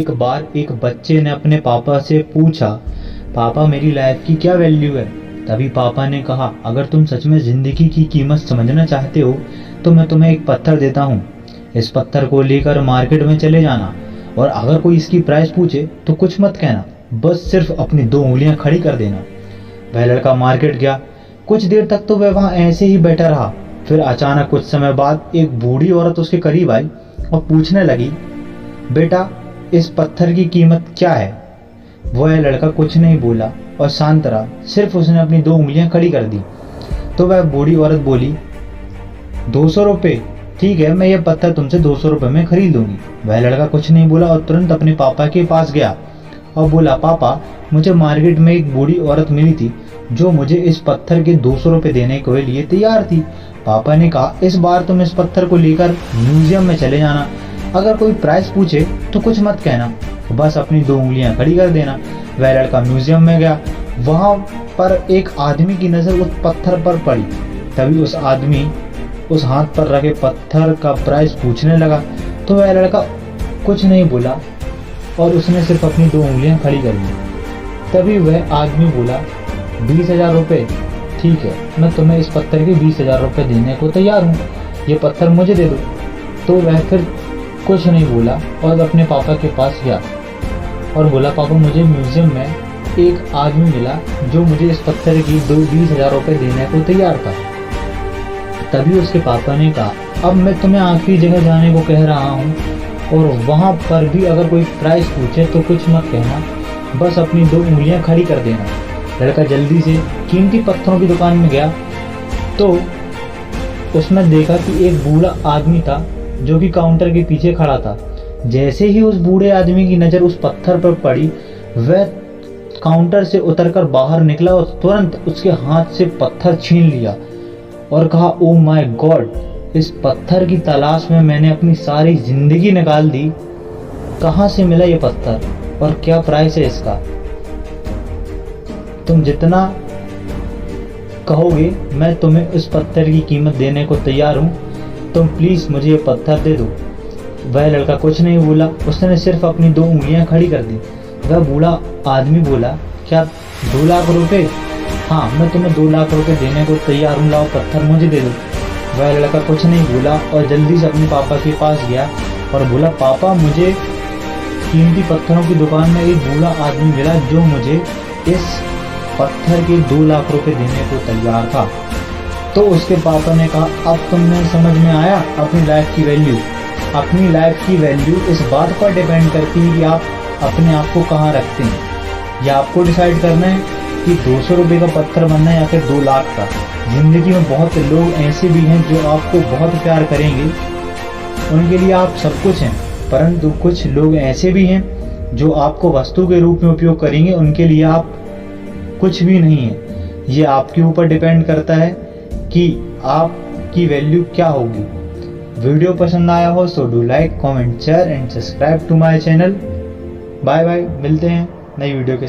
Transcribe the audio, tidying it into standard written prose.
एक बार एक बच्चे ने अपने पापा से पूछा, पापा मेरी लाइफ की क्या वैल्यू है। तभी पापा ने कहा, अगर तुम सच में जिंदगी की कीमत समझना चाहते हो तो मैं तुम्हें एक पत्थर देता हूँ। इस पत्थर को लेकर मार्केट में चले जाना और अगर कोई इसकी प्राइस पूछे तो कुछ मत कहना, बस सिर्फ अपनी 2 उंगलियां खड़ी कर देना। वह लड़का मार्केट गया। कुछ देर तक तो वह वहां ऐसे ही बैठा रहा। फिर अचानक कुछ समय बाद एक बूढ़ी औरत उसके करीब आई और पूछने लगी, बेटा इस पत्थर की कीमत क्या है। वह लड़का कुछ नहीं बोला और शांत रहा, सिर्फ उसने अपनी 2 उंगलियां खड़ी कर दी। तो वह बूढ़ी औरत बोली, 200 रुपये, ठीक है, मैं ये पत्थर तुमसे 200 रुपये में खरीद लूंगी। वह लड़का कुछ नहीं बोला और तुरंत अपने पापा के पास गया और बोला, पापा मुझे मार्केट में एक बूढ़ी औरत मिली थी जो मुझे इस पत्थर के 200 रुपये देने के लिए तैयार थी। पापा ने कहा, इस बार तुम इस पत्थर को लेकर म्यूजियम में चले जाना। अगर कोई प्राइस पूछे तो कुछ मत कहना, बस अपनी 2 उंगलियां खड़ी कर देना। वह लड़का म्यूजियम में गया। वहां पर एक आदमी की नजर उस पत्थर पर पड़ी। तभी उस आदमी उस हाथ पर रखे पत्थर का प्राइस पूछने लगा। तो वह लड़का कुछ नहीं बोला और उसने सिर्फ अपनी 2 उंगलियां खड़ी कर दी। तभी वह आदमी बोला, 20,000 रुपये, ठीक है, मैं तुम्हें इस पत्थर के 20,000 रुपये देने को तैयार हूँ, ये पत्थर मुझे दे दो। तो वह फिर कुछ नहीं बोला और अपने पापा के पास गया और बोला, पापा मुझे म्यूजियम में एक आदमी मिला जो मुझे इस पत्थर की 20,000 रुपये देने को तैयार था। तभी उसके पापा ने कहा, अब मैं तुम्हें आखिरी जगह जाने को कह रहा हूँ और वहाँ पर भी अगर कोई प्राइस पूछे तो कुछ मत कहना, बस अपनी 2 उंगलियां खड़ी कर देना। लड़का जल्दी से कीमती पत्थरों की दुकान में गया तो उसने देखा कि एक बूढ़ा आदमी था जो कि काउंटर के पीछे खड़ा था। जैसे ही उस बूढ़े आदमी की नज़र उस पत्थर पर पड़ी, वह काउंटर से उतरकर बाहर निकला और तुरंत उसके हाथ से पत्थर छीन लिया और कहा, ओ माय गॉड, इस पत्थर की तलाश में मैंने अपनी सारी जिंदगी निकाल दी। कहाँ से मिला ये पत्थर और क्या प्राइस है इसका? तुम जितना कहोगे मैं तुम्हें उस पत्थर की कीमत देने को तैयार हूँ, तुम प्लीज मुझे ये पत्थर दे दो। वह लड़का कुछ नहीं बोला, उसने सिर्फ अपनी 2 उंगलियां खड़ी कर दी। वह बूढ़ा आदमी बोला, क्या 2 लाख रुपए? हाँ, मैं तुम्हें 2 लाख रुपए देने को तैयार हूँ, लाओ पत्थर मुझे दे दो। वह लड़का कुछ नहीं बोला और जल्दी से अपने पापा के पास गया और बोला, पापा मुझे कीमती पत्थरों की दुकान में एक बूढ़ा आदमी मिला जो मुझे इस पत्थर के 2 लाख रुपए देने को तैयार था। तो उसके पापा ने कहा, अब तुम्हें समझ में आया अपनी लाइफ की वैल्यू। अपनी लाइफ की वैल्यू इस बात पर डिपेंड करती है कि आप अपने आप को कहाँ रखते हैं। या आपको डिसाइड करना है कि 200 रुपये का पत्थर बनना है या फिर 2 लाख का। जिंदगी में बहुत से लोग ऐसे भी हैं जो आपको बहुत प्यार करेंगे, उनके लिए आप सब कुछ हैं, परंतु कुछ लोग ऐसे भी हैं जो आपको वस्तु के रूप में उपयोग करेंगे, उनके लिए आप कुछ भी नहीं है। ये आपके ऊपर डिपेंड करता है कि आपकी वैल्यू क्या होगी। वीडियो पसंद आया हो तो do like, comment, share and subscribe to my channel. Bye bye, मिलते हैं नई वीडियो के